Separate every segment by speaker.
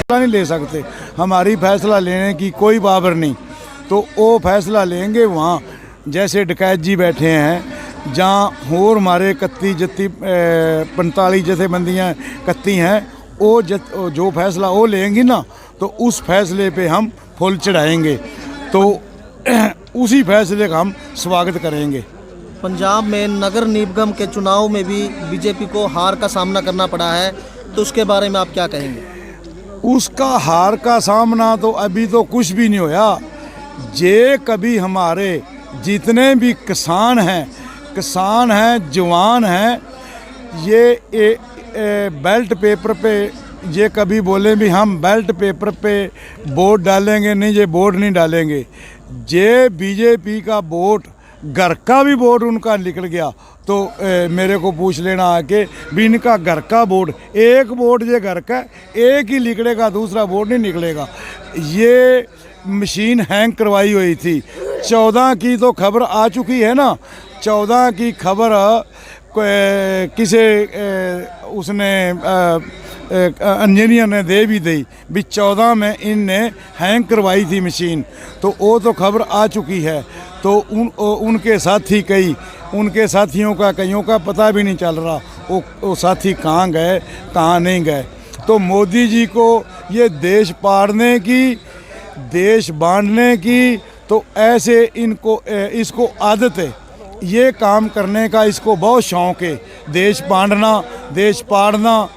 Speaker 1: नहीं ले सकते, हमारी फैसला लेने की कोई पावर नहीं। तो वो फैसला लेंगे वहाँ, जैसे डकैत जी बैठे हैं, जहाँ होर हमारे 45 जथेबंदियाँ इकट्ठी हैं, वो जो फैसला वो लेंगी ना, तो उस फैसले पे हम फूल चढ़ाएंगे, तो उसी फैसले का हम स्वागत करेंगे।
Speaker 2: पंजाब में नगर निगम के चुनाव में भी बीजेपी को हार का सामना करना पड़ा है, तो उसके बारे में आप क्या कहेंगे?
Speaker 1: उसका हार का सामना तो अभी तो कुछ भी नहीं होया। जे कभी हमारे जितने भी किसान हैं, जवान हैं, ये बैलेट पेपर पे ये कभी बोले भी हम बैलेट पेपर पे वोट डालेंगे, नहीं, ये वोट नहीं डालेंगे। जे बीजेपी का वोट, घर का भी वोट उनका निकल गया तो मेरे को पूछ लेना आके भी इनका घर का वोट, एक वोट ये घर का एक ही निकलेगा, दूसरा वोट नहीं निकलेगा। ये मशीन हैंग करवाई हुई थी। 14 की तो खबर आ चुकी है ना, 14 की खबर किसे उसने इंजीनियर ने दे भी दी भी 14 में इनने हैंग करवाई थी मशीन, तो वो तो खबर आ चुकी है। तो उनके साथी उनके साथियों का कईयों का पता भी नहीं चल रहा वो साथी कहाँ गए कहाँ नहीं गए। तो मोदी जी को ये देश पाड़ने की, देश बांटने की, तो ऐसे इसको आदत है, ये काम करने का इसको बहुत शौक़ है, देश बांटना, देश पाड़ना।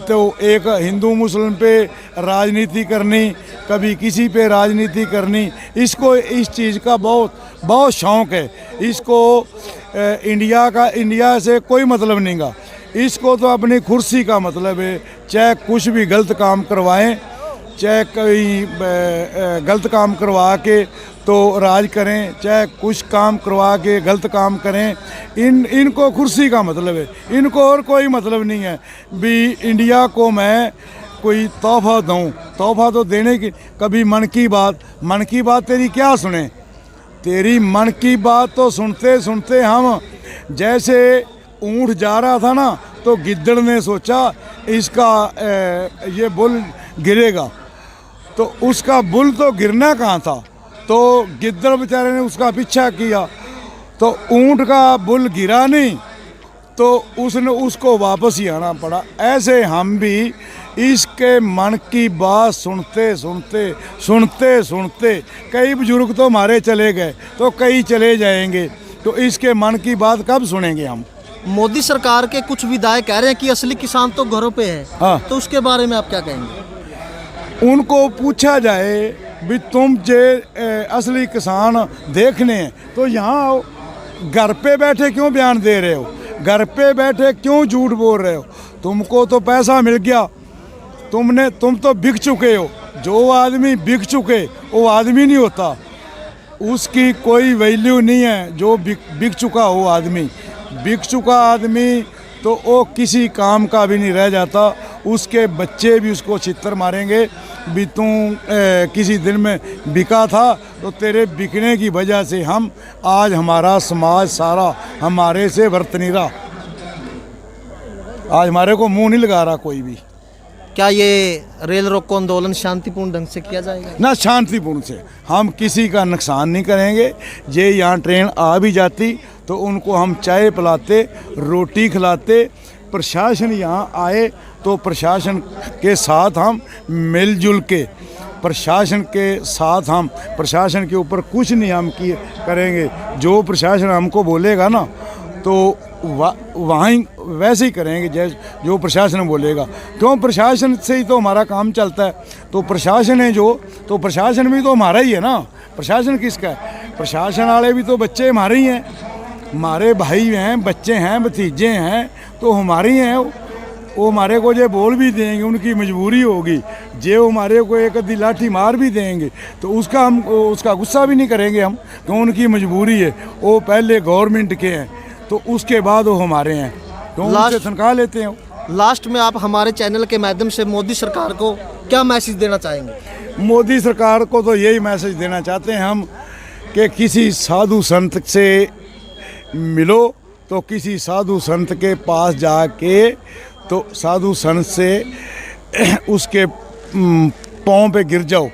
Speaker 1: तो एक हिंदू मुस्लिम पे राजनीति करनी, कभी किसी पे राजनीति करनी, इसको इस चीज़ का बहुत शौक़ है। इसको इंडिया से कोई मतलब नहीं गा, इसको तो अपनी कुर्सी का मतलब है। चाहे कुछ भी गलत काम करवाएं, चाहे कोई गलत काम करवा के तो राज करें, चाहे कुछ काम करवा के गलत काम करें, इनको कुर्सी का मतलब है, इनको और कोई मतलब नहीं है भी इंडिया को मैं कोई तोहफा दूं। तोहफा तो देने की, कभी मन की बात तेरी क्या सुने, तेरी मन की बात तो सुनते सुनते हम, जैसे ऊँट जा रहा था ना, तो गिद्दड़ ने सोचा इसका ये बुल गिरेगा, तो उसका बुल तो गिरना कहाँ था, तो गिद्दड़ बेचारे ने उसका पीछा किया, तो ऊँट का बुल गिरा नहीं, तो उसको वापस ही आना पड़ा। ऐसे हम भी इसके मन की बात सुनते सुनते कई बुजुर्ग तो हमारे चले गए, तो कई चले जाएंगे, तो इसके मन की बात कब सुनेंगे हम?
Speaker 2: मोदी सरकार के कुछ विधायक कह रहे हैं कि असली किसान तो घरों पे है,
Speaker 1: हाँ,
Speaker 2: तो उसके बारे में आप क्या कहेंगे?
Speaker 1: उनको पूछा जाए भी तुम जे असली किसान देखने हैं तो यहाँ आओ, घर पे बैठे क्यों बयान दे रहे हो, घर पे बैठे क्यों झूठ बोल रहे हो? तुमको तो पैसा मिल गया, तुम तो बिक चुके हो। जो आदमी बिक चुके वो आदमी नहीं होता, उसकी कोई वैल्यू नहीं है। जो बिक चुका वो आदमी, बिक चुका आदमी तो वो किसी काम का भी नहीं रह जाता। उसके बच्चे भी उसको छित्तर मारेंगे भी तू किसी दिन में बिका था, तो तेरे बिकने की वजह से हम आज हमारा समाज सारा हमारे से वर्त नहीं रहा, आज हमारे को मुंह नहीं लगा रहा कोई भी।
Speaker 2: क्या ये रेल रोको आंदोलन शांतिपूर्ण ढंग से किया जाएगा?
Speaker 1: ना, शांतिपूर्ण से, हम किसी का नुकसान नहीं करेंगे। ये यहाँ ट्रेन आ भी जाती तो उनको हम चाय पिलाते, रोटी खिलाते। प्रशासन यहाँ आए तो प्रशासन के साथ हम मिलजुल के, प्रशासन के साथ हम, प्रशासन के ऊपर कुछ नहीं हम करेंगे। जो प्रशासन हमको बोलेगा ना, तो वहीं वैसे ही करेंगे जैसे जो प्रशासन बोलेगा। क्यों, प्रशासन से ही तो हमारा काम चलता है। तो प्रशासन है जो, तो प्रशासन भी तो हमारा ही है ना। प्रशासन किसका है? प्रशासन वाले भी तो बच्चे हमारे ही हैं, हमारे भाई हैं, बच्चे हैं, भतीजे हैं, तो हमारे ही हैं। वो हमारे को जो बोल भी देंगे, उनकी मजबूरी होगी। जो हमारे को एक आधी लाठी मार भी देंगे तो उसका गुस्सा भी नहीं करेंगे हम, तो उनकी मजबूरी है। वो पहले गवर्नमेंट के हैं तो उसके बाद वो हमारे हैं, तो उनसे तनख्वाह लेते हैं।
Speaker 2: लास्ट में आप हमारे चैनल के माध्यम से मोदी सरकार को क्या मैसेज देना चाहेंगे?
Speaker 1: मोदी सरकार को तो यही मैसेज देना चाहते हैं हम कि किसी साधु संत से मिलो, तो किसी साधु संत के पास जाके, तो साधु संत से उसके पाँव पे गिर जाओ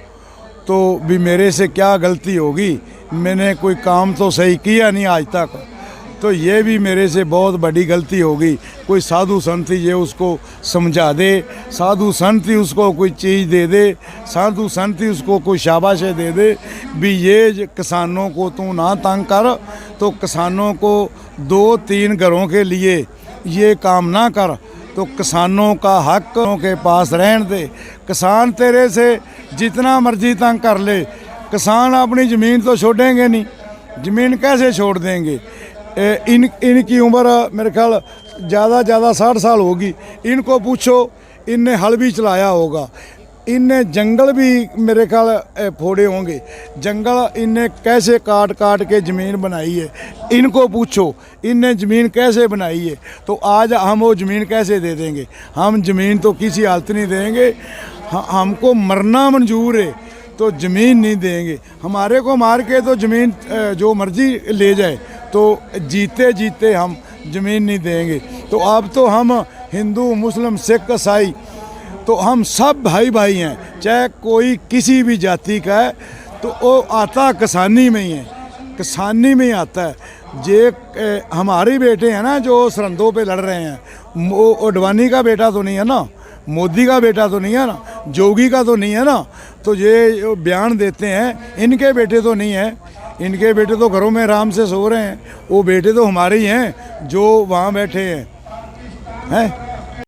Speaker 1: तो भी मेरे से क्या गलती होगी, मैंने कोई काम तो सही किया नहीं आज तक, तो ये भी मेरे से बहुत बड़ी गलती होगी। कोई साधु संत ही ये उसको समझा दे, साधु संत ही उसको कोई चीज़ दे दे, साधु संत ही उसको कोई शाबाशी दे दे भी ये किसानों को तू ना तंग कर, तो किसानों को 2-3 घरों के लिए ये काम ना कर, तो किसानों का हक के पास रहने दे। किसान तेरे से जितना मर्जी तंग कर ले, किसान अपनी ज़मीन तो छोड़ेंगे नहीं, ज़मीन कैसे छोड़ देंगे। इनकी उम्र मेरे ख्याल ज़्यादा 60 साल होगी। इनको पूछो, इनने हल भी चलाया होगा, इनने जंगल भी मेरे ख्याल फोड़े होंगे, जंगल इनने कैसे काट के ज़मीन बनाई है, इनको पूछो इनने ज़मीन कैसे बनाई है। तो आज हम वो ज़मीन कैसे दे देंगे, हम ज़मीन तो किसी हालत नहीं देंगे। हमको मरना मंजूर है तो ज़मीन नहीं देंगे, हमारे को मार के तो ज़मीन जो मर्जी ले जाए, तो जीते जीते हम ज़मीन नहीं देंगे। तो अब तो हम हिंदू मुस्लिम सिख ईसाई तो हम सब भाई हैं, चाहे कोई किसी भी जाति का है, तो वो आता किसानी में ही है, किसानी में ही आता है। जे हमारे बेटे हैं ना जो सरहदों पे लड़ रहे हैं, वो अडवाणी का बेटा तो नहीं है ना, मोदी का बेटा तो नहीं है ना, जोगी का तो नहीं है ना, तो ये बयान देते हैं इनके बेटे तो नहीं है, इनके बेटे तो घरों में आराम से सो रहे हैं, वो बेटे तो हमारे ही हैं जो वहाँ बैठे हैं।